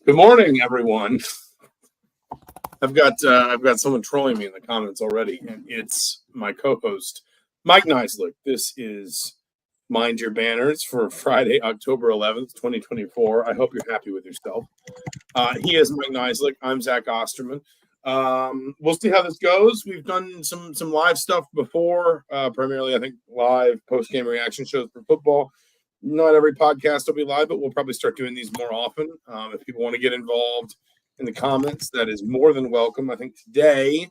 Good morning, everyone. I've got someone trolling me in the comments already, and it's my co-host, Mike Niziolek. This is Mind Your Banners for Friday, October 11th, 2024. I hope you're happy with yourself. He is Mike Niziolek. I'm Zach Osterman. We'll see how this goes. We've done some live stuff before, primarily, I think, live post-game reaction shows for football. Not every podcast will be live, but we'll probably start doing these more often. If people want to get involved in the comments, that is more than welcome. I think today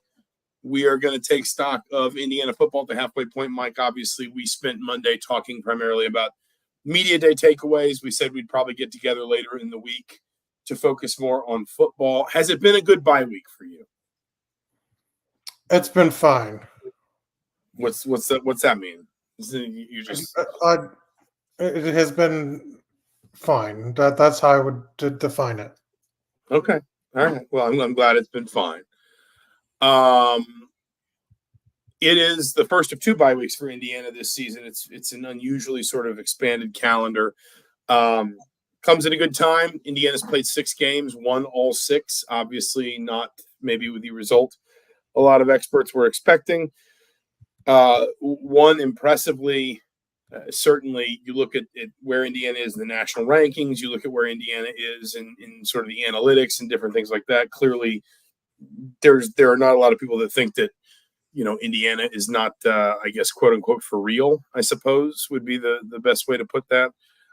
we are going to take stock of Indiana football at the halfway point. Mike, obviously, we spent Monday talking primarily about media day takeaways. We said we'd probably get together later in the week to focus more on football. Has it been a good bye week for you? It's been fine. What's that mean? You just it has been fine. That's how I would define it. Okay. All right. Well, I'm glad it's been fine. It is the first of two bye weeks for Indiana this season. It's an unusually sort of expanded calendar. Comes at a good time. Indiana's played 6 games, won all 6. Obviously, not maybe with the result a lot of experts were expecting. One impressively. Certainly, you look at where Indiana is in the national rankings. You look at where Indiana is in sort of the analytics and different things like that. Clearly, there are not a lot of people that think that, Indiana is not, I guess, quote unquote, for real, I suppose, would be the best way to put that.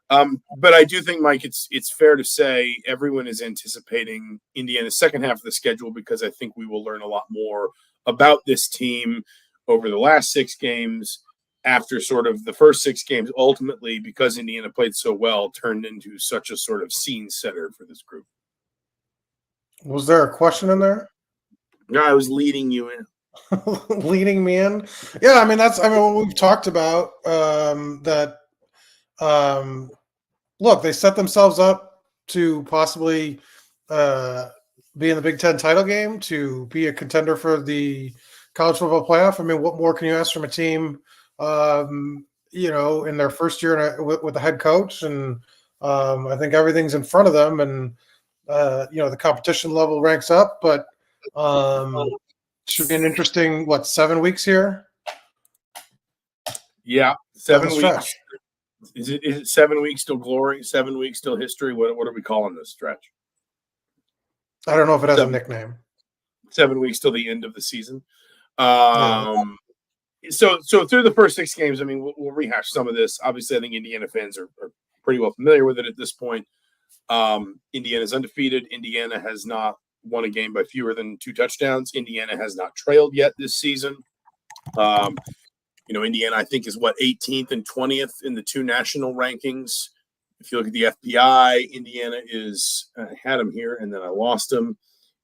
But I do think, Mike, it's fair to say everyone is anticipating Indiana's second half of the schedule, because I think we will learn a lot more about this team over the last 6 games. After sort of the first 6 games, ultimately, because Indiana played so well, turned into such a sort of scene setter for this group. Was there a question in there? No, I was leading you in. Leading me in? Yeah, I mean, what we've talked about, that, look, they set themselves up to possibly be in the Big Ten title game, to be a contender for the college football playoff. I mean, what more can you ask from a team in their first year with the head coach? And I think everything's in front of them, and the competition level ranks up, but should be an interesting 7 weeks here. Yeah, 7 weeks. Is it 7 weeks till glory? 7 weeks till history? What are we calling this stretch? I don't know if it has a nickname. 7 weeks till the end of the season. So through the first 6 games, I mean, we'll rehash some of this. Obviously, I think Indiana fans are pretty well familiar with it at this point. Indiana's undefeated. Indiana has not won a game by fewer than 2 touchdowns. Indiana has not trailed yet this season. Indiana, I think, is 18th and 20th in the 2 national rankings. If you look at the FPI, Indiana is I had them here and then I lost them.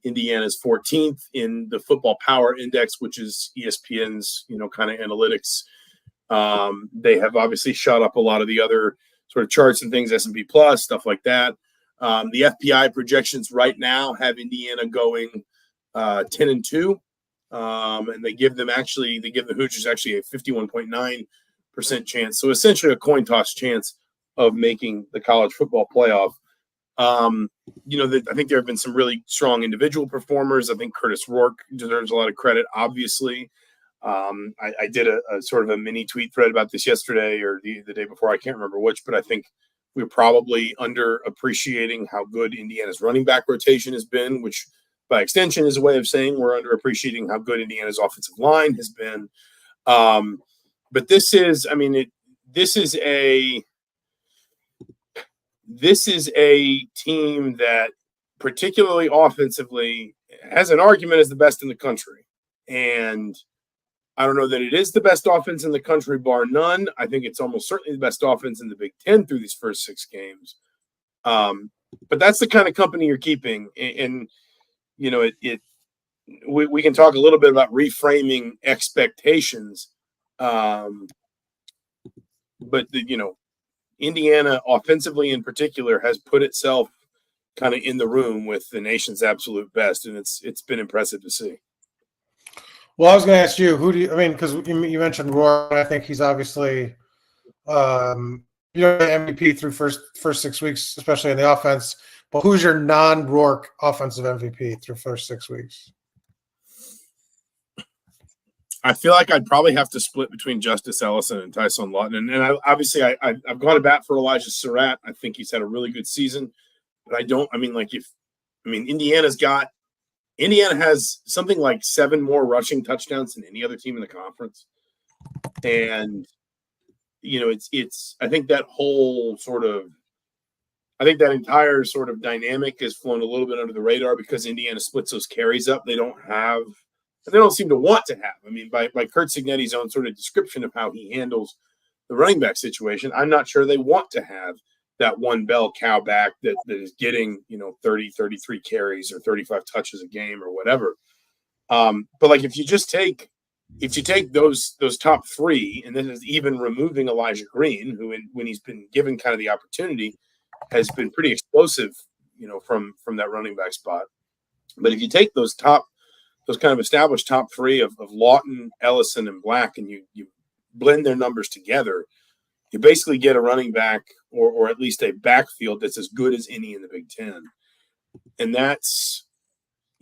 Indiana's 14th in the Football Power Index, which is ESPN's, kind of analytics. They have obviously shot up a lot of the other sort of charts and things, S&P Plus, stuff like that. The FPI projections right now have Indiana going 10-2, and they give the Hoosiers actually a 51.9% chance. So essentially a coin toss chance of making the college football playoff. I think there have been some really strong individual performers. I think Curtis Rourke deserves a lot of credit, obviously. I did a sort of a mini tweet thread about this yesterday or the day before. I can't remember which, but I think we're probably underappreciating how good Indiana's running back rotation has been, which by extension is a way of saying we're underappreciating how good Indiana's offensive line has been. But this is a team that, particularly offensively, has an argument as the best in the country. And I don't know that it is the best offense in the country, bar none. I think it's almost certainly the best offense in the Big Ten through these first 6 games. But that's the kind of company you're keeping. And we can talk a little bit about reframing expectations. But Indiana offensively in particular has put itself kind of in the room with the nation's absolute best, and it's been impressive to see. Well, I was going to ask you, because you mentioned Roy, I think he's obviously You know, MVP through first 6 weeks, especially in the offense. But who's your non-Rourke offensive MVP through first 6 weeks? I feel like I'd probably have to split between Justice Ellison and Tyson Lawton. And I've gone to bat for Elijah Surratt. I think he's had a really good season. But Indiana has something like 7 more rushing touchdowns than any other team in the conference. And, I think that entire sort of dynamic has flown a little bit under the radar because Indiana splits those carries up. They don't seem to want to have. I mean, by Curt Cignetti's own sort of description of how he handles the running back situation, I'm not sure they want to have that one bell cow back that is getting, 30, 33 carries or 35 touches a game or whatever. But like if you take those top 3, and this is even removing Elijah Green, who when he's been given kind of the opportunity has been pretty explosive, from that running back spot. But if you take those kind of established top 3 of Lawton, Ellison, and Black, and you blend their numbers together, you basically get a running back or at least a backfield that's as good as any in the Big Ten. And that's,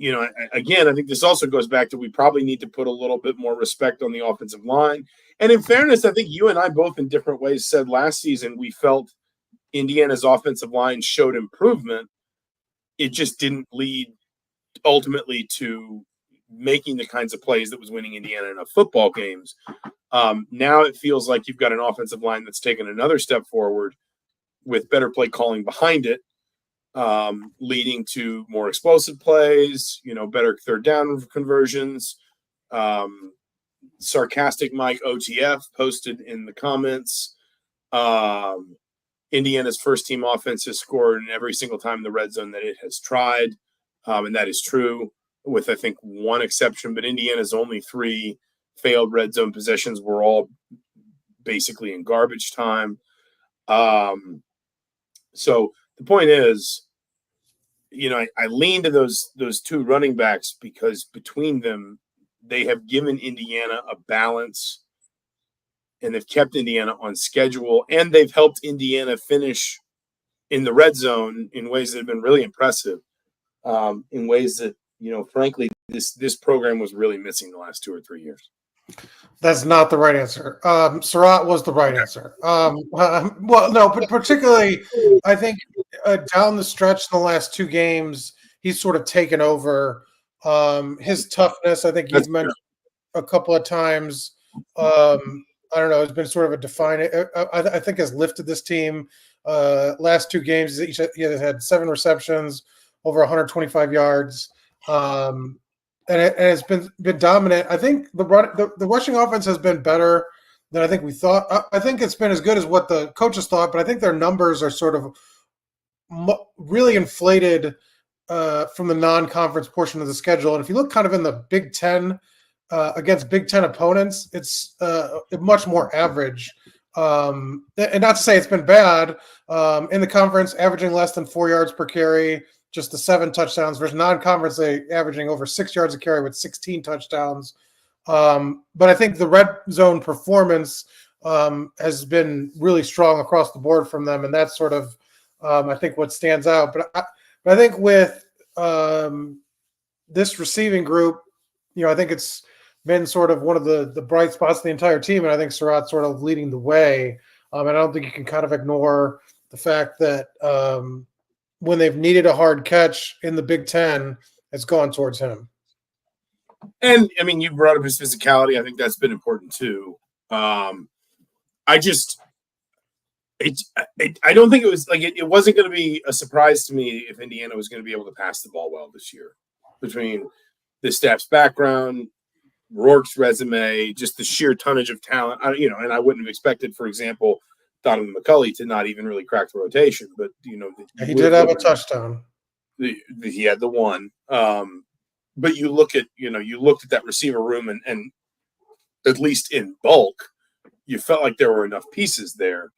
again, I think this also goes back to we probably need to put a little bit more respect on the offensive line. And in fairness, I think you and I both in different ways said last season we felt Indiana's offensive line showed improvement. It just didn't lead ultimately to making the kinds of plays that was winning Indiana enough football games. Now it feels like you've got an offensive line that's taken another step forward with better play calling behind it, leading to more explosive plays, better third down conversions. Sarcastic Mike OTF posted in the comments, Indiana's first team offense has scored in every single time in the red zone that it has tried. And that is true with, I think, one exception, but Indiana's only 3 failed red zone possessions were all basically in garbage time. So the point is, I lean to those 2 running backs because between them, they have given Indiana a balance and they've kept Indiana on schedule, and they've helped Indiana finish in the red zone in ways that have been really impressive, in ways that, frankly, this program was really missing the last 2 or 3 years. That's not the right answer. Surratt was the right answer. Well, no, but particularly, I think down the stretch in the last 2 games, he's sort of taken over. His toughness, I think you've mentioned a couple of times. I don't know. It's been sort of a defining. I think has lifted this team. Last 2 games, he had 7 receptions, over 125 yards. And it's been dominant. I think the rushing offense has been better than I think we thought. I think it's been as good as what the coaches thought, but I think their numbers are sort of really inflated from the non-conference portion of the schedule. And if you look kind of in the Big Ten against Big Ten opponents, it's much more average. And not to say it's been bad in the conference, averaging less than 4 yards per carry. Just the 7 touchdowns versus non-conference, they averaging over 6 yards a carry with 16 touchdowns. But I think the red zone performance has been really strong across the board from them, and that's sort of I think what stands out. But I think with this receiving group, I think it's been sort of one of the bright spots of the entire team, and I think Surratt's sort of leading the way. And I don't think you can kind of ignore the fact that when they've needed a hard catch in the Big Ten, it's gone towards him. And, I mean, you brought up his physicality. I think that's been important, too. I don't think it was like it wasn't going to be a surprise to me if Indiana was going to be able to pass the ball well this year. Between the staff's background, Rourke's resume, just the sheer tonnage of talent, and I wouldn't have expected, for example, Donovan McCulley to not even really crack the rotation, but he did have a touchdown. He had the one, but you looked at that receiver room, and at least in bulk, you felt like there were enough pieces there.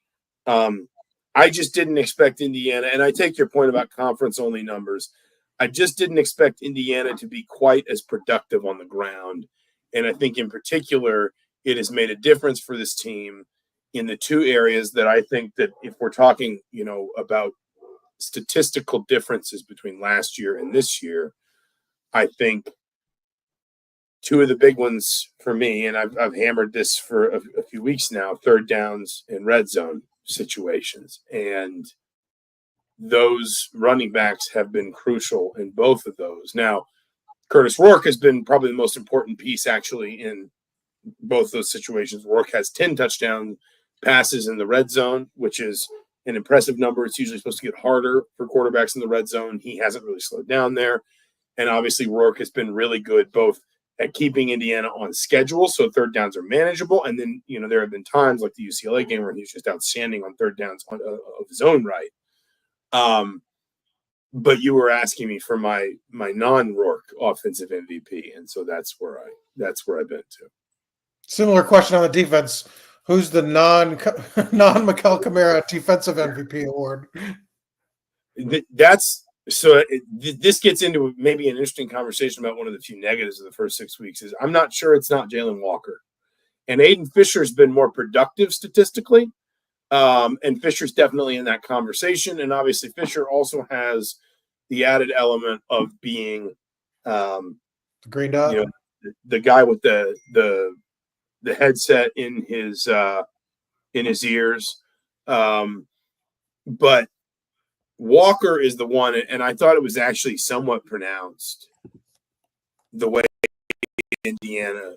I just didn't expect Indiana, and I take your point about conference only numbers. I just didn't expect Indiana to be quite as productive on the ground, and I think in particular it has made a difference for this team in the two areas that I think that if we're talking, about statistical differences between last year and this year, I think two of the big ones for me, and I've hammered this for a few weeks now, third downs and red zone situations. And those running backs have been crucial in both of those. Now, Curtis Rourke has been probably the most important piece actually in both those situations. Rourke has 10 touchdown passes in the red zone, which is an impressive number. It's usually supposed to get harder for quarterbacks in the red zone. He hasn't really slowed down there. And obviously Rourke has been really good both at keeping Indiana on schedule, so third downs are manageable. And then, there have been times like the UCLA game where he's just outstanding on third downs of his own right. But you were asking me for my non-Rourke offensive MVP, and so that's where I've been to. Similar question on the defense. Who's the non-Mikel Kamara defensive MVP award? This gets into maybe an interesting conversation about one of the few negatives of the first 6 weeks is I'm not sure it's not Jalen Walker. And Aiden Fisher's been more productive statistically. And Fisher's definitely in that conversation. And obviously Fisher also has the added element of being the green dot, the guy with the headset in his ears. But Walker is the one, and I thought it was actually somewhat pronounced the way Indiana,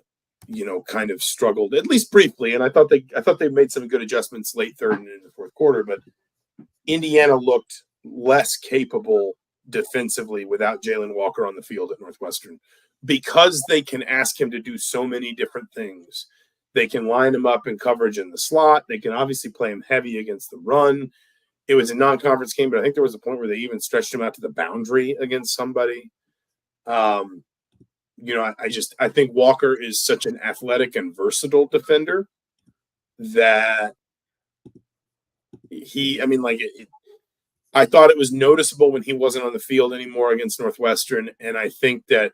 kind of struggled, at least briefly. And I thought they made some good adjustments late third and in the fourth quarter, but Indiana looked less capable defensively without Jalen Walker on the field at Northwestern because they can ask him to do so many different things. They can line him up in coverage in the slot. They can obviously play him heavy against the run. It was a non-conference game, but I think there was a point where they even stretched him out to the boundary against somebody. I think Walker is such an athletic and versatile defender that I thought it was noticeable when he wasn't on the field anymore against Northwestern. And I think that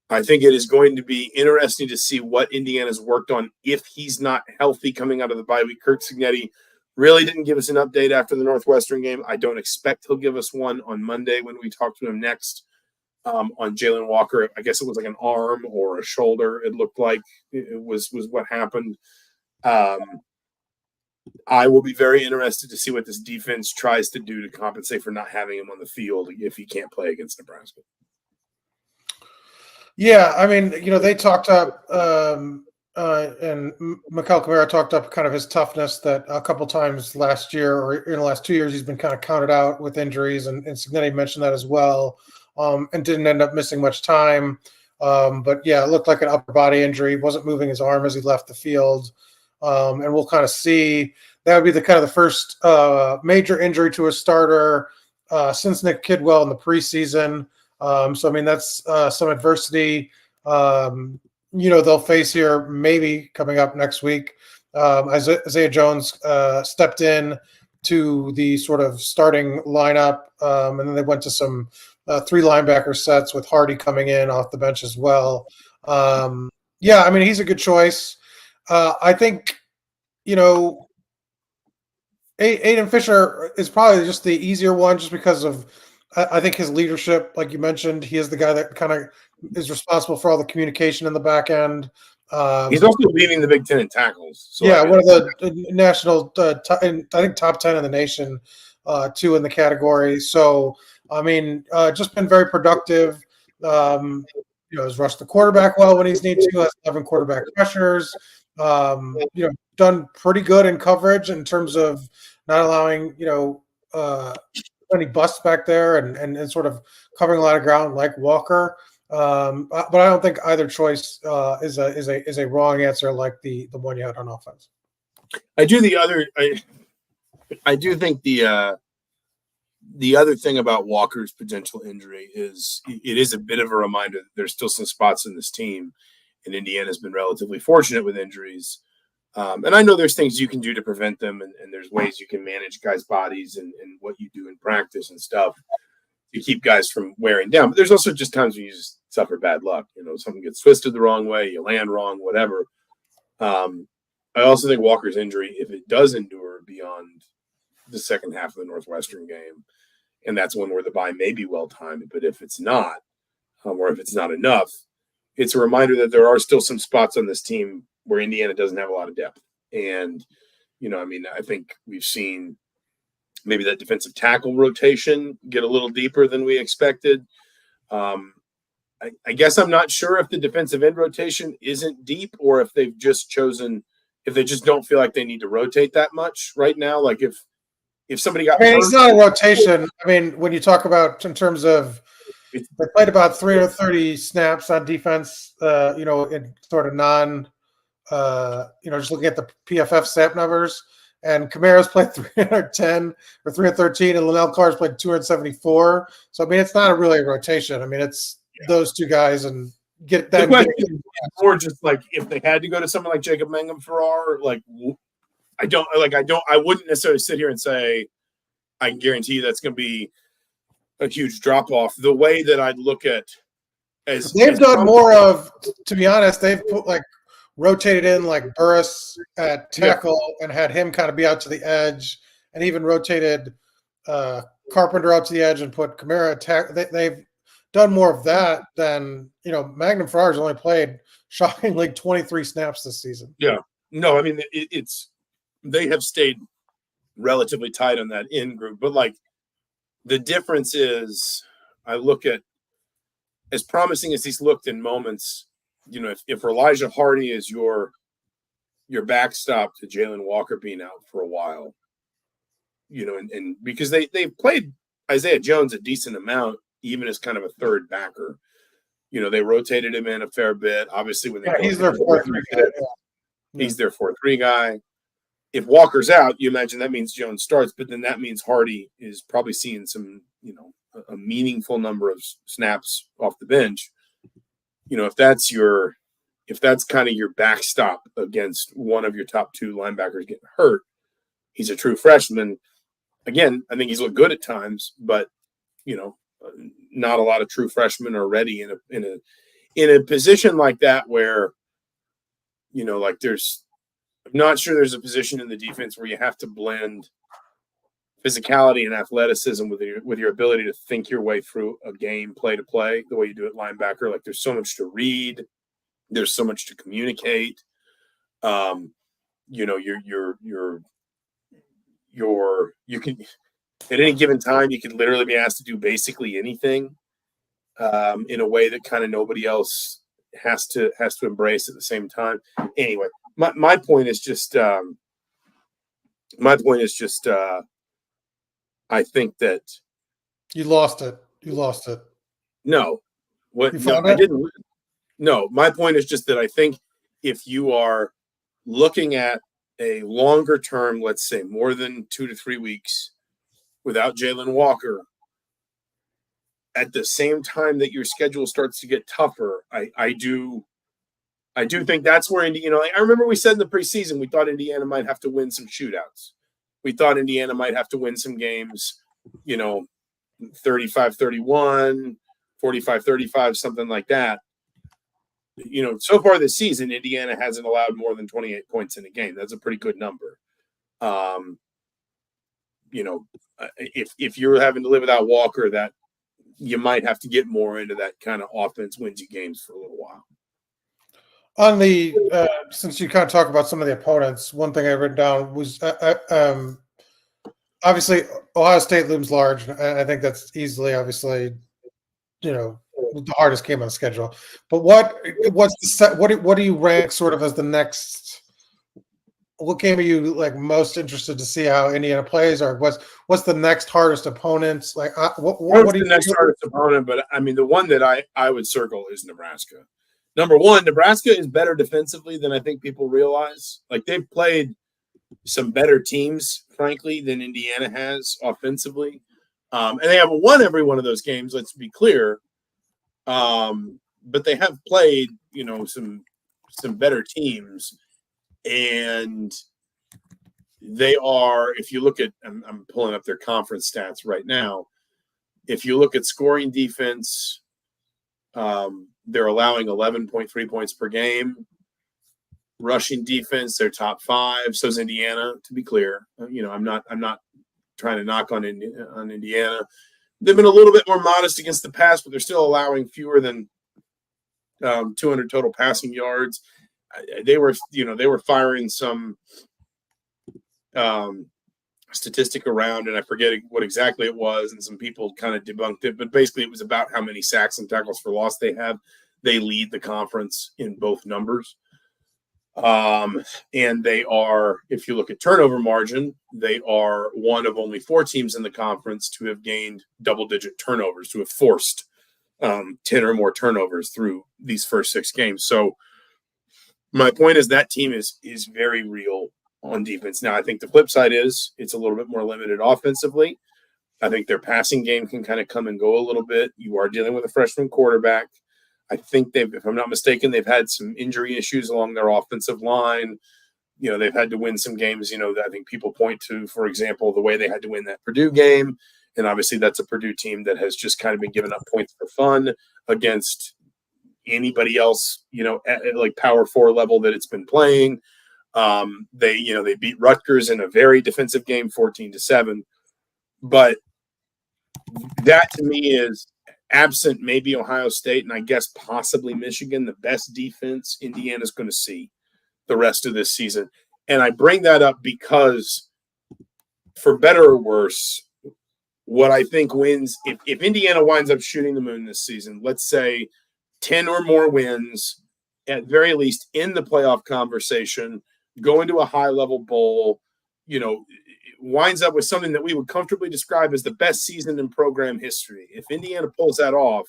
it is going to be interesting to see what Indiana's worked on if he's not healthy coming out of the bye week. Curt Cignetti really didn't give us an update after the Northwestern game. I don't expect he'll give us one on Monday when we talk to him next on Jalen Walker. I guess it was like an arm or a shoulder. It looked like it was what happened. I will be very interested to see what this defense tries to do to compensate for not having him on the field if he can't play against Nebraska. Yeah, I mean, they talked up, and Mikel Kamara talked up kind of his toughness that a couple times last year or in the last 2 years he's been kind of counted out with injuries, and Cignetti mentioned that as well, and didn't end up missing much time. But yeah, it looked like an upper body injury. He wasn't moving his arm as he left the field, and we'll kind of see. That would be the kind of the first major injury to a starter since Nick Kidwell in the preseason. So, I mean, that's some adversity, they'll face here maybe coming up next week. Isaiah Jones stepped in to the sort of starting lineup, and then they went to some 3 linebacker sets with Hardy coming in off the bench as well. Yeah, I mean, he's a good choice. I think, Aiden Fisher is probably just the easier one just because of I think his leadership, like you mentioned, he is the guy that kind of is responsible for all the communication in the back end. He's also leading the Big Ten in tackles. So one of the national, I think top 10 in the nation, 2 in the category. So, I mean, just been very productive. Has rushed the quarterback well when he's needed to, has 11 quarterback pressures. Done pretty good in coverage in terms of not allowing, any busts back there and sort of covering a lot of ground like Walker. But I don't think either choice is a wrong answer like the one you had on offense. I do think the other thing about Walker's potential injury is it is a bit of a reminder that there's still some spots in this team, and Indiana's been relatively fortunate with injuries. And I know there's things you can do to prevent them, and there's ways you can manage guys' bodies and what you do in practice and stuff. to keep guys from wearing down. But there's also just times when you just suffer bad luck. Something gets twisted the wrong way, you land wrong, whatever. I also think Walker's injury, if it does endure beyond the second half of the Northwestern game, and that's one where the bye may be well timed, but if it's not, or if it's not enough, it's a reminder that there are still some spots on this team where Indiana doesn't have a lot of depth. And, I think we've seen maybe that defensive tackle rotation get a little deeper than we expected. I guess I'm not sure if the defensive end rotation isn't deep or if they've just chosen – if they just don't feel like they need to rotate that much right now. Like if somebody got hurt, it's not a rotation. When you talk about in terms of they played about 330 snaps on defense, in sort of non, just looking at the PFF snap numbers, and Kamara's played 310 or 313, and Linnell Carr's played 274. So, it's not really a rotation. It's those two guys and get that. Or just like if they had to go to someone like Jacob Mangum-Farrar, I wouldn't necessarily sit here and say I can guarantee you that's going to be a huge drop off. The way that I'd look at more of, to be honest, they've put rotated in like Burris at tackle and had him kind of be out to the edge, and even rotated Carpenter out to the edge and put Kamara at tackle. They've done more of that than Mangum-Farrar's only played shockingly 23 snaps this season. Yeah, no, it's they have stayed relatively tight on that in group, but the difference is I look at as promising as he's looked in moments. If Elijah Hardy is your backstop to Jalen Walker being out for a while, and because they've played Isaiah Jones a decent amount, even as kind of a third backer. They rotated him in a fair bit. Obviously, when he's their 4-3 guy. He's their 4-3 guy. If Walker's out, you imagine that means Jones starts, but then that means Hardy is probably seeing some, a meaningful number of snaps off the bench. If that's kind of your backstop against one of your top two linebackers getting hurt, he's a true freshman. Again, I think he's looked good at times, but not a lot of true freshmen are ready in a position like that where, I'm not sure there's a position in the defense where you have to blend physicality and athleticism with your ability to think your way through a game play to play the way you do at linebacker. There's so much to read. There's so much to communicate. You can at any given time, you could literally be asked to do basically anything in a way that kind of nobody else has to embrace at the same time. Anyway, my point is just I think that you lost it. No, I didn't. No, my point is just that I think if you are looking at a longer term, let's say more than 2 to 3 weeks without Jalen Walker, at the same time that your schedule starts to get tougher, I do think that's where I remember we said in the preseason we thought Indiana might have to win some shootouts. We thought Indiana might have to win some games, 35-31, 45-35, something like that. So far this season, Indiana hasn't allowed more than 28 points in a game. That's a pretty good number. If you're having to live without Walker, that you might have to get more into that kind of offense wins you games for a little while. On the since you kind of talk about some of the opponents, one thing I written down was obviously Ohio State looms large, and I think that's easily obviously the hardest game on the schedule. But what do you rank sort of as the next? What game are you most interested to see how Indiana plays, or what's the next hardest opponent? What the next hardest opponent? But the one that I would circle is Nebraska. Number one, Nebraska is better defensively than I think people realize. They've played some better teams, frankly, than Indiana has offensively. And they haven't won every one of those games, let's be clear. But they have played, some better teams. And they are, if you look at, I'm pulling up their conference stats right now. If you look at scoring defense, they're allowing 11.3 points per game. Rushing defense, they're top 5. So is Indiana, to be clear. I'm not trying to knock on Indiana. They've been a little bit more modest against the pass, but they're still allowing fewer than 200 total passing yards. They were firing some statistic around, and I forget what exactly it was, and some people kind of debunked it, but basically it was about how many sacks and tackles for loss they have. They lead the conference in both numbers. And they are, if you look at turnover margin, they are one of only 4 teams in the conference to have gained double-digit turnovers, to have forced 10 or more turnovers through these first 6 games. So my point is that team is very real on defense. Now, I think the flip side is it's a little bit more limited offensively. I think their passing game can kind of come and go a little bit. You are dealing with a freshman quarterback. I think if I'm not mistaken, they've had some injury issues along their offensive line. They've had to win some games, that I think people point to, for example, the way they had to win that Purdue game. And obviously that's a Purdue team that has just kind of been giving up points for fun against anybody else, at like Power 4 level that it's been playing. They beat Rutgers in a very defensive game, 14-7. But that to me is, absent maybe Ohio State and I guess possibly Michigan, the best defense Indiana's going to see the rest of this season. And I bring that up because, for better or worse, what I think wins, if Indiana winds up shooting the moon this season, let's say 10 or more wins, at very least in the playoff conversation, go into a high-level bowl, winds up with something that we would comfortably describe as the best season in program history. If Indiana pulls that off,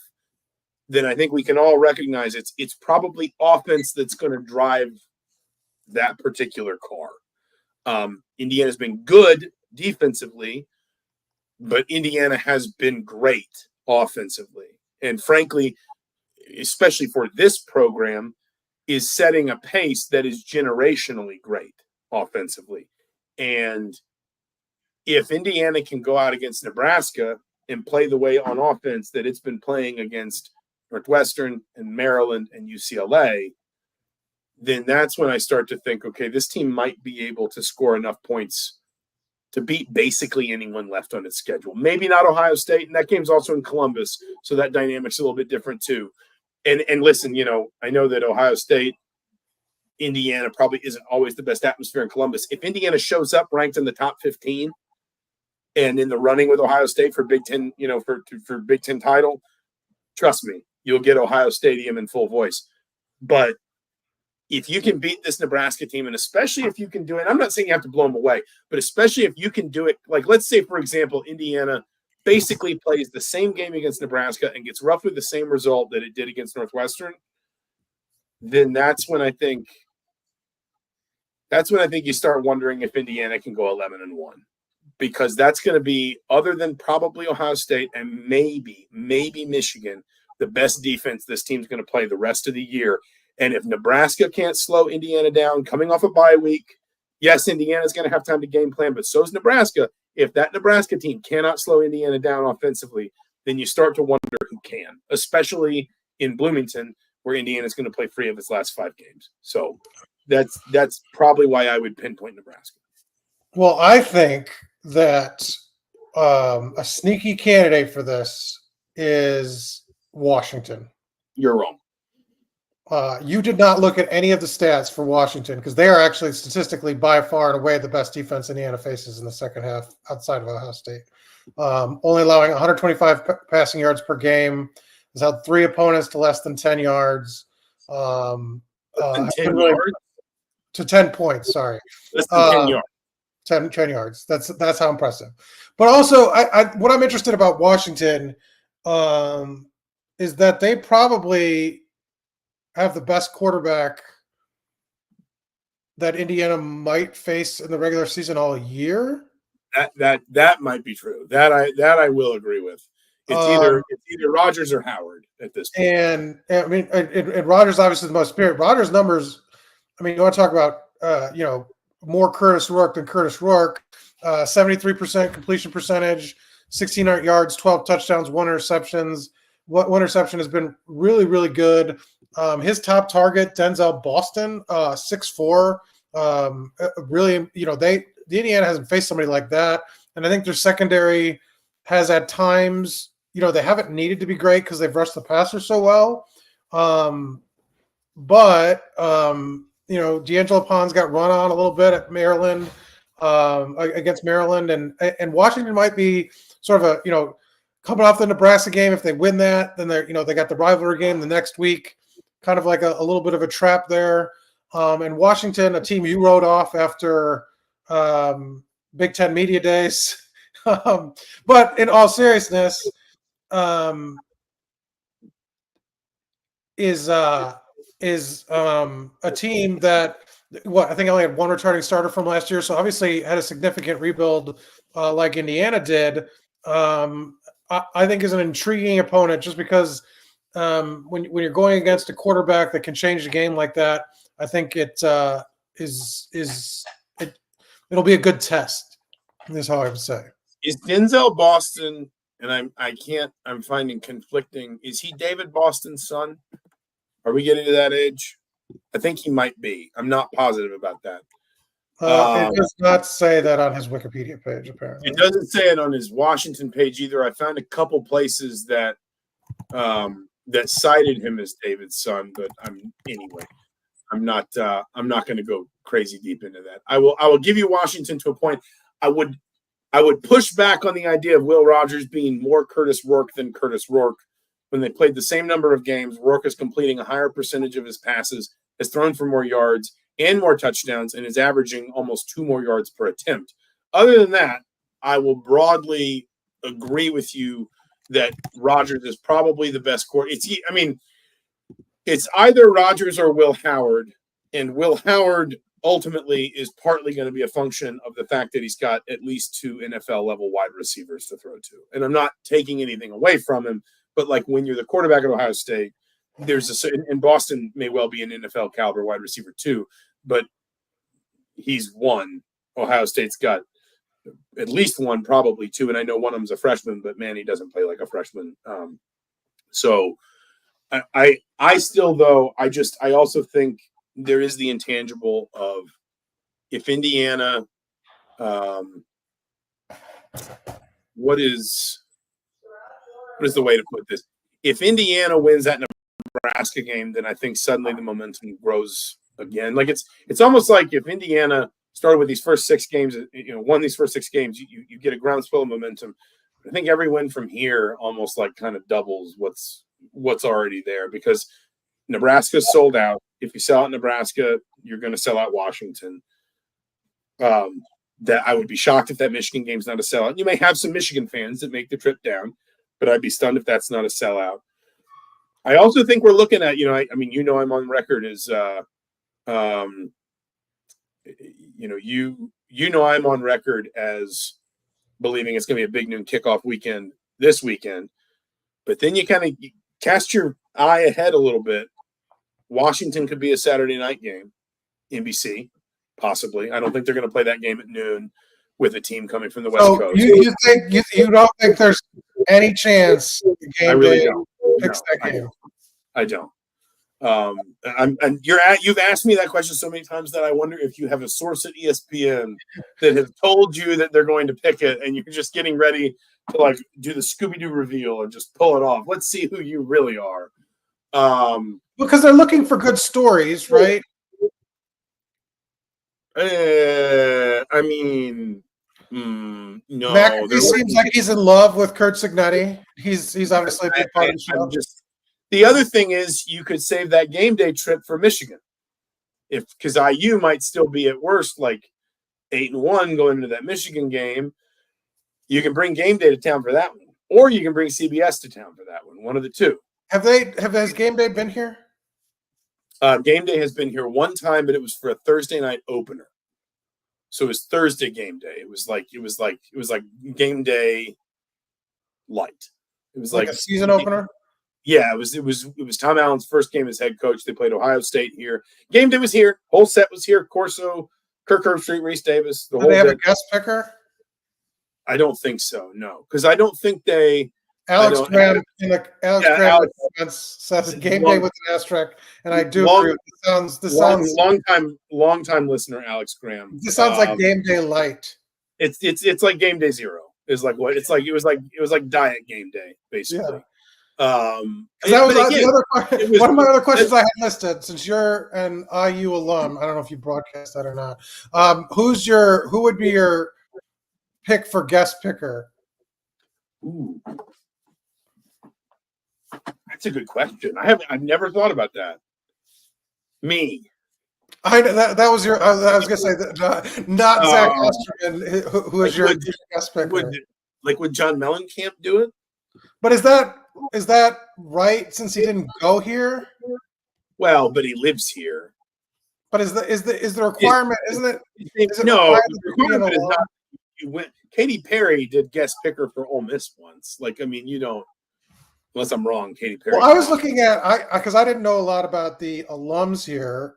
then I think we can all recognize it's probably offense that's going to drive that particular car. Indiana's been good defensively, but Indiana has been great offensively. And frankly, especially for this program, is setting a pace that is generationally great offensively. And if Indiana can go out against Nebraska and play the way on offense that it's been playing against Northwestern and Maryland and UCLA, then that's when I start to think, okay, this team might be able to score enough points to beat basically anyone left on its schedule. Maybe not Ohio State, and that game's also in Columbus, so that dynamic's a little bit different too. And listen, I know that Ohio State, Indiana probably isn't always the best atmosphere in Columbus. If Indiana shows up ranked in the top 15 and in the running with Ohio State for Big Ten, for Big Ten title, trust me, you'll get Ohio Stadium in full voice. But if you can beat this Nebraska team, and especially if you can do it, I'm not saying you have to blow them away, but especially if you can do it, like let's say, for example, Indiana basically plays the same game against Nebraska and gets roughly the same result that it did against Northwestern, then that's when I think you start wondering if Indiana can go 11-1, because that's going to be, other than probably Ohio State and maybe Michigan, the best defense this team's going to play the rest of the year. And if Nebraska can't slow Indiana down coming off a bye week, yes, Indiana's going to have time to game plan, but so is Nebraska. If that Nebraska team cannot slow Indiana down offensively, then you start to wonder who can, especially in Bloomington, where Indiana's going to play 3 of its last 5 games. So that's probably why I would pinpoint Nebraska. Well, I think that a sneaky candidate for this is Washington. You're wrong. You did not look at any of the stats for Washington, because they are actually statistically by far and away the best defense Indiana faces in the second half outside of Ohio State. Only allowing 125 passing yards per game. Has held 3 opponents to less than 10 yards. 10 yards? To 10 points, sorry. Less than 10 yards. 10 yards. That's how impressive. But also, what I'm interested about Washington is that they probably have the best quarterback that Indiana might face in the regular season all year. That might be true. That I will agree with. It's either Rodgers or Howard at this point. And I mean, and Rodgers obviously the most spirit. Rodgers' numbers. I mean, you want to talk about more Curtis Rourke than Curtis Rourke. 73% completion percentage, 1,600 yards, 12 touchdowns, 1 interceptions. One interception has been really, really good. His top target, Denzel Boston, 6'4". Really, the Indiana hasn't faced somebody like that. And I think their secondary has at times, they haven't needed to be great because they've rushed the passer so well. But D'Angelo Pons got run on a little bit at Maryland, against Maryland, and Washington might be sort of a, coming off the Nebraska game. If they win that, then they got the rivalry game the next week, kind of like a little bit of a trap there. And Washington, a team you wrote off after Big Ten Media Days. But in all seriousness, is a team that I think only had one returning starter from last year, so obviously had a significant rebuild like Indiana did. I think is an intriguing opponent just because when you're going against a quarterback that can change the game like that, I think it'll be a good test. Is how I would say. Is Denzel Boston, and I'm finding conflicting. Is he David Boston's son? Are we getting to that age? I think he might be. I'm not positive about that. It does not say that on his Wikipedia page, apparently. It doesn't say it on his Washington page either. I found a couple places that cited him as David's son, but I'm not going to go crazy deep into that. I will give you Washington to a point. I would push back on the idea of Will Rogers being more Curtis Rourke than Curtis Rourke. When they played the same number of games, Rourke is completing a higher percentage of his passes, has thrown for more yards and more touchdowns, and is averaging almost 2 more yards per attempt. Other than that, I will broadly agree with you that Rogers is probably the best quarterback. It's either Rogers or Will Howard, and Will Howard ultimately is partly going to be a function of the fact that he's got at least 2 NFL-level wide receivers to throw to. And I'm not taking anything away from him, but like when you're the quarterback at Ohio State, and Boston may well be an NFL caliber wide receiver too, but he's one. Ohio State's got at least one, probably 2, and I know one of them's a freshman, but man, he doesn't play like a freshman. So I still, though, I also think there is the intangible of if Indiana, what is the way to put this? If Indiana wins that Nebraska game, then I think suddenly the momentum grows again. Like it's almost like if Indiana started with these first 6 games, won these first 6 games, you get a groundswell of momentum. I think every win from here almost like kind of doubles what's already there, because Nebraska's sold out. If you sell out Nebraska, you're going to sell out Washington. That I would be shocked if that Michigan game's not a sellout. You may have some Michigan fans that make the trip down, but I'd be stunned if that's not a sellout. I also think we're looking at, I'm on record as, I'm on record as believing it's going to be a big noon kickoff weekend this weekend. But then you kind of cast your eye ahead a little bit. Washington could be a Saturday night game, NBC, possibly. I don't think they're going to play that game at noon with a team coming from the West Coast. You don't think there's any chance I really don't. Picks that game? I don't. You've asked me that question so many times that I wonder if you have a source at ESPN that has told you that they're going to pick it, and you're just getting ready to like do the Scooby-Doo reveal and just pull it off. Let's see who you really are. Because they're looking for good stories, right? No. McAfee seems like he's in love with Curt Cignetti. He's obviously a big part of the show. The other thing is you could save that game day trip for Michigan, because IU might still be at worst like 8-1 going into that Michigan game. You can bring game day to town for that one, or you can bring CBS to town for that one. One of the two. Has game day been here? Game day has been here one time, but it was for a Thursday night opener. So it was Thursday game day. It was like game day light. It was like a season opener. Yeah, it was Tom Allen's first game as head coach. They played Ohio State here. Game day was here. Whole set was here. Corso, Kirk Herbstreit, Reese Davis. Do they have a guest picker? I don't think so. No, because I don't think they. Alex Graham Alex says game day with an asterisk, and I do agree. Long time listener, Alex Graham. This sounds like game day light. It's like game day zero. Is like what it's like. It was like diet game day basically. Yeah. One of my other questions I had listed, since you're an IU alum. I don't know if you broadcast that or not. Who would be your pick for guest picker? Ooh. That's a good question. I've never thought about that. Me. I that was your. I was gonna say that, not Zach Osterman, who is your guest picker. Would John Mellencamp do it? But is that right? Since he didn't go here. Well, but he lives here. But is the requirement? Isn't it? No, the requirement is not. You went. Katy Perry did guest picker for Ole Miss once. Like, I mean, you don't. Unless I'm wrong, Katy Perry. Well, I was looking at because I didn't know a lot about the alums here.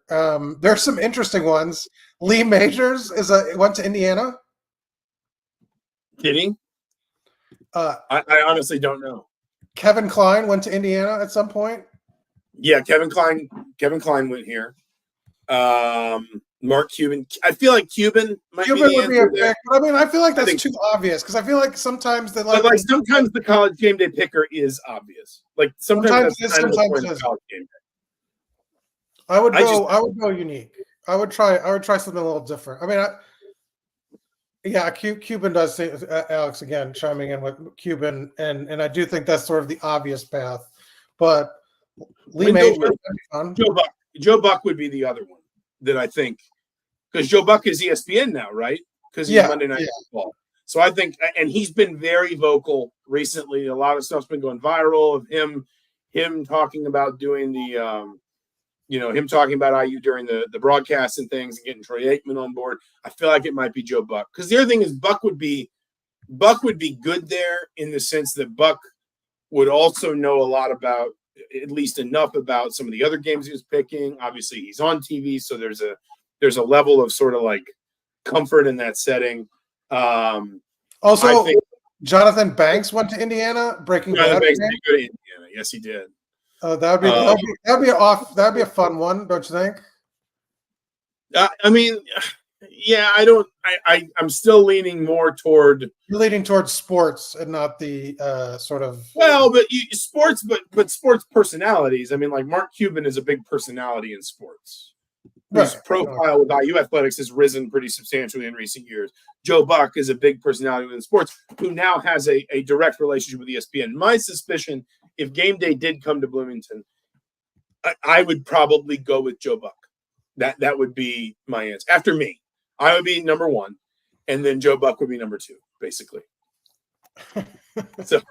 There's some interesting ones. Lee Majors went to Indiana. Did he? I honestly don't know. Kevin Kline went to Indiana at some point. Yeah, Kevin Kline went here. Mark Cuban. I feel like Cuban would be a pick. I mean, I feel like that's too obvious because I feel like sometimes sometimes the college game day picker is obvious. Like sometimes it is. College game day. I would go unique. I would try something a little different. I mean, Cuban does say, Alex again chiming in with Cuban, and I do think that's sort of the obvious path. But Lee Majors, Joe Buck would be the other one that I think, because Joe Buck is ESPN now, right? Because he's Monday Night Football. So I think, and he's been very vocal recently. A lot of stuff's been going viral of him talking about doing the, him talking about IU during the broadcast and things, and getting Troy Aikman on board. I feel like it might be Joe Buck, because the other thing is Buck would be good there in the sense that Buck would also know a lot about, at least enough about some of the other games he was picking. Obviously, he's on TV, so there's a level of sort of like comfort in that setting. Also, I think Jonathan Banks went to Indiana. Breaking Bad. Banks did go to Indiana. Yes, he did. That'd be a fun one, don't you think? I mean, yeah, I'm still leaning more toward. You're leaning towards sports and not the sort of. Well, but sports, but sports personalities. I mean, like Mark Cuban is a big personality in sports. His profile with IU athletics has risen pretty substantially in recent years. Joe Buck is a big personality within sports who now has a direct relationship with ESPN. My suspicion, if Game Day did come to Bloomington, I would probably go with Joe Buck. That would be my answer. After me, I would be number one, and then Joe Buck would be number two, basically. So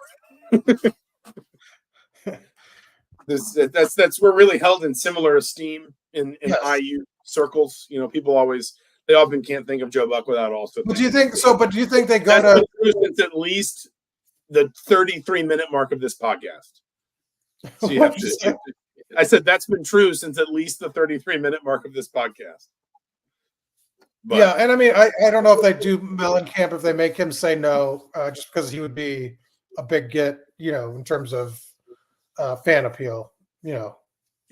that's we're really held in similar esteem in IU circles. People they often can't think of Joe Buck without also. But do you think so? But do you think they go to? It's at least the 33-minute mark of this podcast. So you have to. I said that's been true since at least the 33-minute mark of this podcast. But, yeah, and I mean, I don't know if they do Mellencamp if they make him say no, just because he would be a big get, in terms of fan appeal,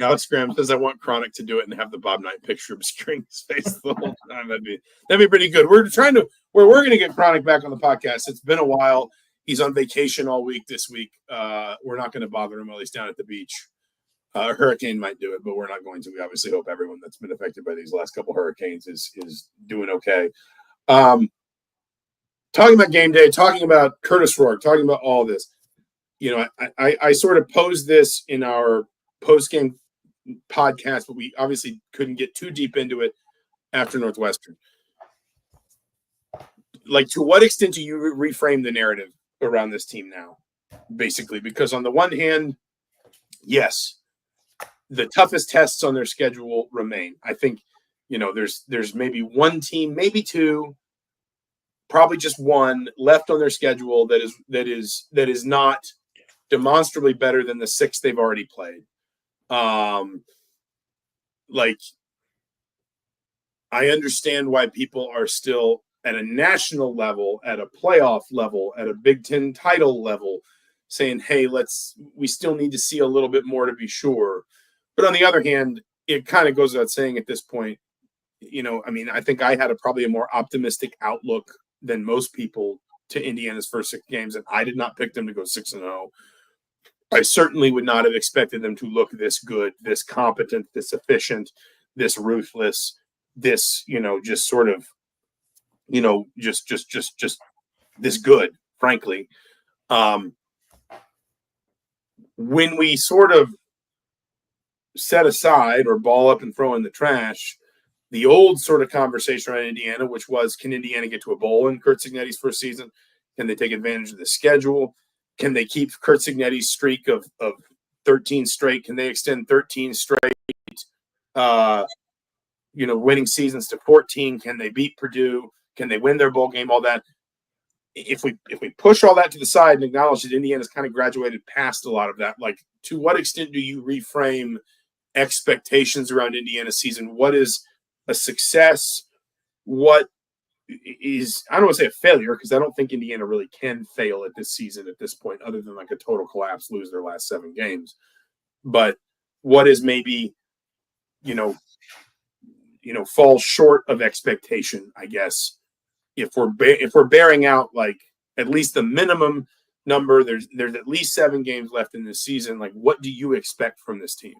Alex Graham says I want Chronic to do it and have the Bob Knight picture obscuring his face the whole time. That'd be pretty good. We're going to get Chronic back on the podcast. It's been a while. He's on vacation all week this week. We're not going to bother him while he's down at the beach. A hurricane might do it, but we're not going to. We obviously hope everyone that's been affected by these last couple hurricanes is doing okay. Talking about Game Day, talking about Curtis Rourke, talking about all this. I sort of posed this in our post-game podcast, but we obviously couldn't get too deep into it after Northwestern. Like, to what extent do you reframe the narrative around this team now, basically? Because on the one hand, yes, the toughest tests on their schedule remain. I think, there's maybe one team, maybe two, probably just one left on their schedule that is not demonstrably better than the six they've already played. I understand why people are still at a national level, at a playoff level, at a Big Ten title level, saying, hey, we still need to see a little bit more to be sure. But on the other hand, it kind of goes without saying at this point, I think I had probably a more optimistic outlook than most people to Indiana's first 6 games, and I did not pick them to go 6-0. I certainly would not have expected them to look this good, this competent, this efficient, this ruthless, this, just sort of, just this good, frankly. When we sort of set aside or ball up and throw in the trash the old sort of conversation around Indiana, which was, can Indiana get to a bowl in Curt Cignetti's first season? Can they take advantage of the schedule? Can they keep Curt Cignetti's streak of 13 straight? Can they extend 13 straight, winning seasons to 14? Can they beat Purdue? Can they win their bowl game? All that. If we push all that to the side and acknowledge that Indiana's kind of graduated past a lot of that, like, to what extent do you reframe expectations around Indiana's season? What is a success? What is, I don't want to say a failure, because I don't think Indiana really can fail at this season at this point, other than like a total collapse, lose their last 7 games. But what is maybe, falls short of expectation, I guess, if we're bearing out like at least the minimum number, there's at least 7 games left in this season. Like, what do you expect from this team?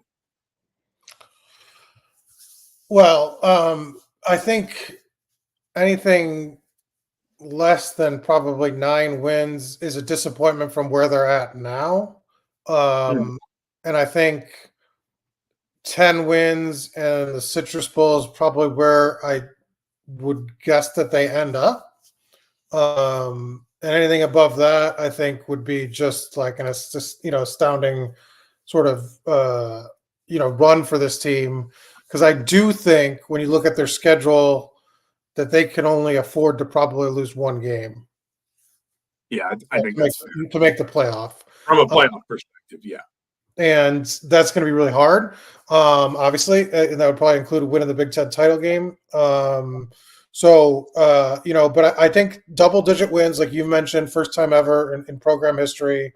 Well, I think anything less than probably 9 wins is a disappointment from where they're at now. And I think 10 wins and the Citrus Bowl is probably where I would guess that they end up. And anything above that, I think, would be just like an astounding sort of run for this team. Because I do think when you look at their schedule that they can only afford to probably lose 1 game. Yeah, I think that's fair. To make the playoff. From a playoff perspective, yeah. And that's going to be really hard, obviously. And that would probably include a win in the Big Ten title game. But I think double-digit wins, like you mentioned, first time ever in program history.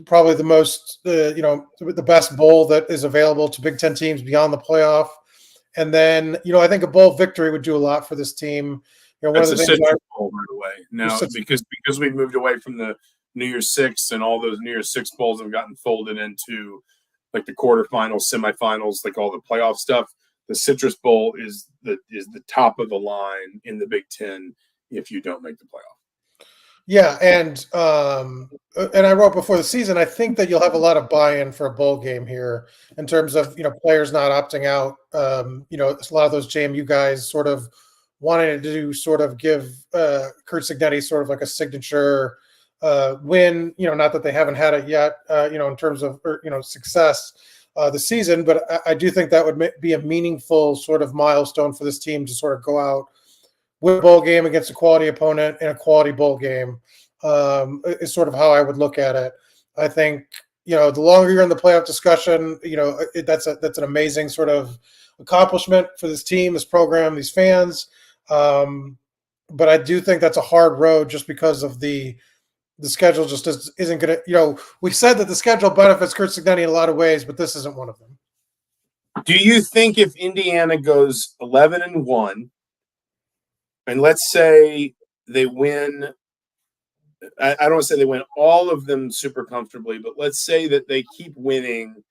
Probably the most, the best bowl that is available to Big Ten teams beyond the playoff. And then, I think a bowl victory would do a lot for this team. One of the things bowl, by the way. Now, because we've moved away from the New Year's Six, and all those New Year's Six bowls have gotten folded into like the quarterfinals, semifinals, like all the playoff stuff. The Citrus Bowl is the top of the line in the Big Ten if you don't make the playoff. Yeah, and I wrote before the season, I think that you'll have a lot of buy-in for a bowl game here in terms of, players not opting out. A lot of those JMU guys sort of wanted to sort of give Curt Cignetti sort of like a signature win, not that they haven't had it yet, in terms of, success this season, but I do think that would be a meaningful sort of milestone for this team to sort of go out win a bowl game against a quality opponent in a quality bowl game, is sort of how I would look at it. I think, the longer you're in the playoff discussion, that's an amazing sort of accomplishment for this team, this program, these fans. But I do think that's a hard road just because of the schedule just isn't going to, we said that the schedule benefits Curt Cignetti in a lot of ways, but this isn't one of them. Do you think if Indiana goes 11-1, and let's say they win, I don't want to say they win all of them super comfortably, but let's say that they keep winning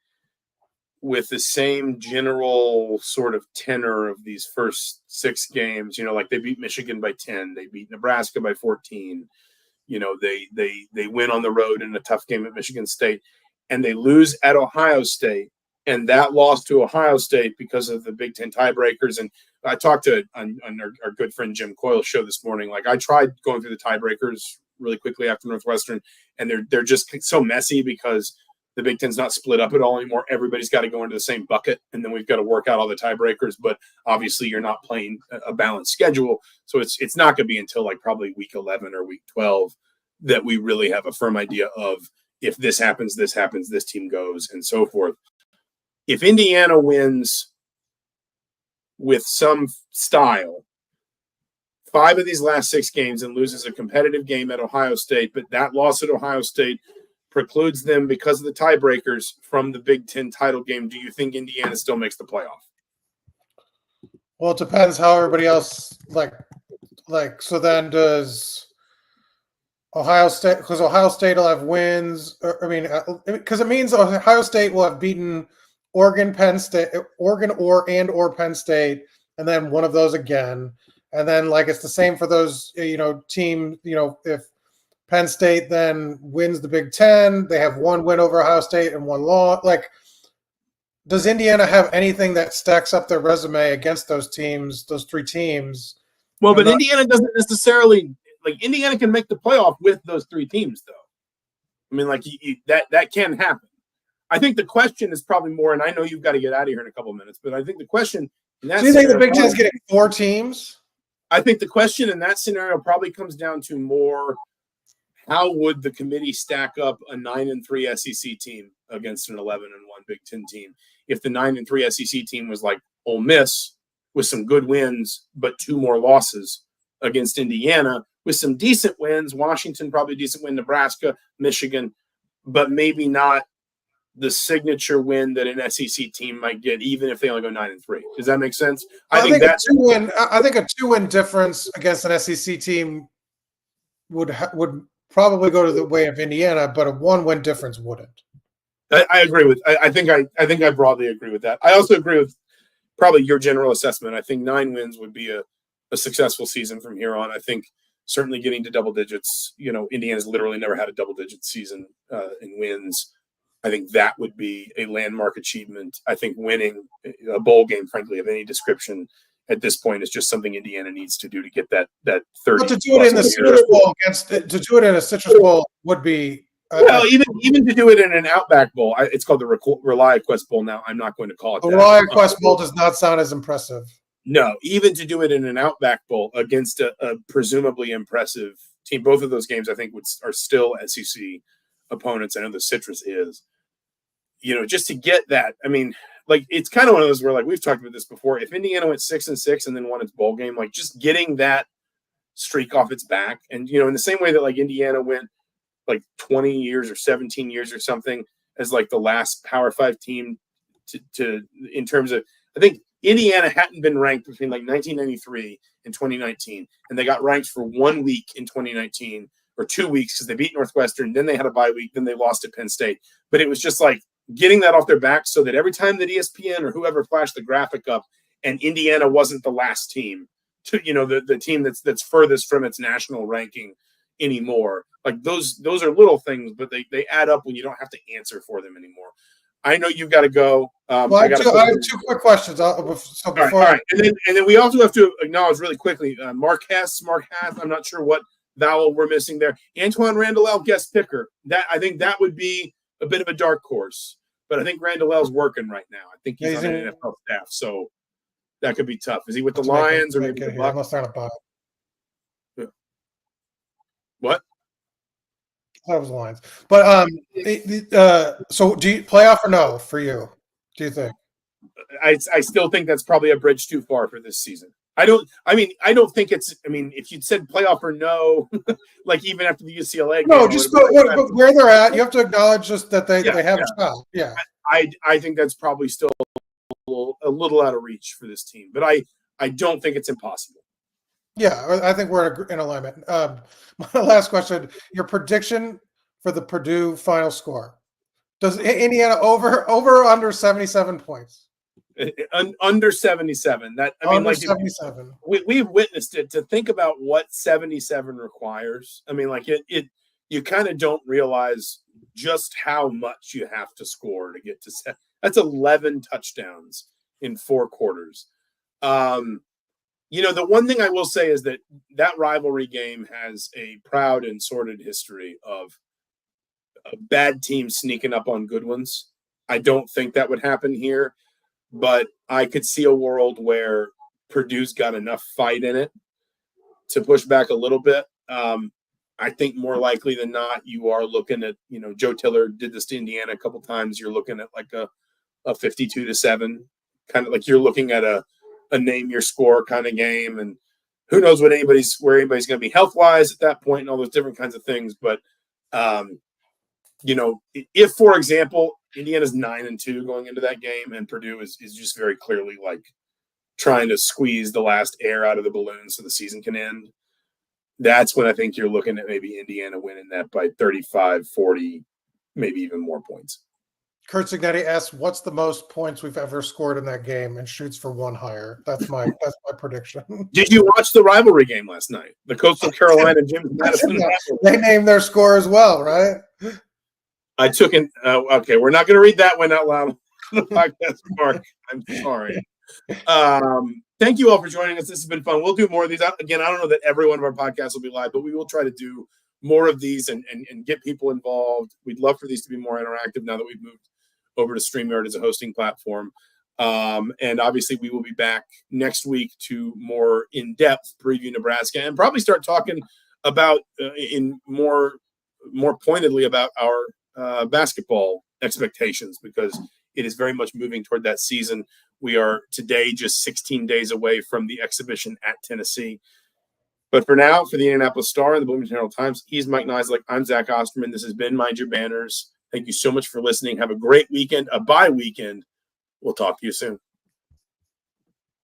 with the same general sort of tenor of these first 6 games, like they beat Michigan by 10, they beat Nebraska by 14, they win on the road in a tough game at Michigan State, and they lose at Ohio State. And that loss to Ohio State because of the Big Ten tiebreakers. And I talked to on our good friend Jim Coyle's show this morning. Like, I tried going through the tiebreakers really quickly after Northwestern, and they're just so messy because the Big Ten's not split up at all anymore. Everybody's got to go into the same bucket, and then we've got to work out all the tiebreakers. But obviously, you're not playing a balanced schedule, so it's not going to be until like probably week 11 or week 12 that we really have a firm idea of if this happens, this team goes, and so forth. If Indiana wins with some style 5 of these last 6 games and loses a competitive game at Ohio State, but that loss at Ohio State precludes them because of the tiebreakers from the Big Ten title game, do you think Indiana still makes the playoff? Well, it depends how everybody else so then does Ohio State, because Ohio State will have wins. Because it means Ohio State will have beaten Oregon, Penn State, Oregon or Penn State, and then one of those again. And then it's the same for those teams. If Penn State then wins the Big Ten, they have one win over Ohio State and one loss. Does Indiana have anything that stacks up their resume against those teams, those 3 teams? Well, but Indiana doesn't necessarily Indiana can make the playoff with those 3 teams, though. I mean, that can happen. I think the question is probably more, and I know you've got to get out of here in a couple of minutes, but I think the question. Do you think the Big Ten is getting 4 teams? I think the question in that scenario probably comes down to more, how would the committee stack up a 9-3 SEC team against an 11-1 Big Ten team? If the 9-3 SEC team was like Ole Miss with some good wins, but 2 more losses against Indiana with some decent wins, Washington probably a decent win, Nebraska, Michigan, but maybe not the signature win that an SEC team might get, even if they only go 9-3. Does that make sense? I think a 2-win difference against an SEC team would probably go to the way of Indiana, but a 1-win difference wouldn't. I agree with. I think I broadly agree with that. I also agree with probably your general assessment. I think 9 wins would be a successful season from here on. I think certainly getting to double digits. Indiana's literally never had a double-digit season in wins. I think that would be a landmark achievement. I think winning a bowl game, frankly, of any description at this point is just something Indiana needs to do to get that 30. But to do it in the Citrus Bowl to do it in a Citrus Bowl would be even to do it in an Outback Bowl. It's called the ReliaQuest Bowl now. I'm not going to call it the that. ReliaQuest Bowl does not sound as impressive. No, even to do it in an Outback Bowl against a presumably impressive team. Both of those games, I think, are still SEC opponents. I know the Citrus is. Just to get that, I mean, it's kind of one of those where, we've talked about this before. If Indiana went 6-6 and then won its bowl game, just getting that streak off its back, and in the same way that Indiana went 20 years or 17 years or something as the last Power 5 team to in terms of, I think Indiana hadn't been ranked between 1993 and 2019, and they got ranked for 1 week in 2019 or 2 weeks because they beat Northwestern, then they had a bye week, then they lost at Penn State. But it was just getting that off their back so that every time that ESPN or whoever flashed the graphic up and Indiana wasn't the last team to, the team that's furthest from its national ranking anymore. Those are little things, but they add up when you don't have to answer for them anymore. I know you've got to go. I have 2 quick questions. All right. And then we also have to acknowledge really quickly, Marquez, I'm not sure what vowel we're missing there. Antoine Randall, guest picker. I think that would be a bit of a dark horse, but I think Randall's working right now. I think he's on the NFL staff, so that could be tough. Is he with the Lions or maybe the Bucs? Unless they're on a bye. Yeah. What? That was the Lions. But so do you playoff or no for you? Do you think? I still think that's probably a bridge too far for this season. I don't think it's. I mean, if you'd said playoff or no, even after the UCLA game, no, just go where they're at. You have to acknowledge just that they have a shot. Yeah, I think that's probably still a little out of reach for this team, but I don't think it's impossible. Yeah, I think we're in alignment. My last question: your prediction for the Purdue final score? Does Indiana over or under 77 points? Under 77. Under 77. We've witnessed it. To think about what 77 requires, I mean, you kind of don't realize just how much you have to score to get to set. That's 11 touchdowns in 4 quarters. The one thing I will say is that rivalry game has a proud and sordid history of bad teams sneaking up on good ones. I don't think that would happen here. But I could see a world where Purdue's got enough fight in it to push back a little bit. I think more likely than not, you are looking at, Joe Tiller did this to Indiana a couple times. You're looking at a 52-7, kind of you're looking at a a name your score kind of game, and who knows where anybody's going to be health wise at that point, and all those different kinds of things. But if, for example, Indiana's 9-2 going into that game, and Purdue is just very clearly like trying to squeeze the last air out of the balloon so the season can end, that's when I think you're looking at maybe Indiana winning that by 35, 40, maybe even more points. Curt Cignetti asks, "What's the most points we've ever scored in that game?" and shoots for one higher. That's my prediction. Did you watch the rivalry game last night? The Coastal Carolina James Madison. They named their score as well, right? I took in. Okay, we're not going to read that one out loud on the podcast, Mark. I'm sorry. Thank you all for joining us. This has been fun. We'll do more of these. Again, I don't know that every one of our podcasts will be live, but we will try to do more of these and get people involved. We'd love for these to be more interactive now that we've moved over to StreamYard as a hosting platform. And obviously we will be back next week to more in-depth preview Nebraska and probably start talking about in more pointedly about our basketball expectations, because it is very much moving toward that season. We are today just 16 days away from the exhibition at Tennessee. But for now, for the Indianapolis Star and the Bloomington Herald-Times, he's Mike Niziolek. I'm Zach Osterman. This has been Mind Your Banners. Thank you so much for listening. Have a great weekend, a bye weekend. We'll talk to you soon.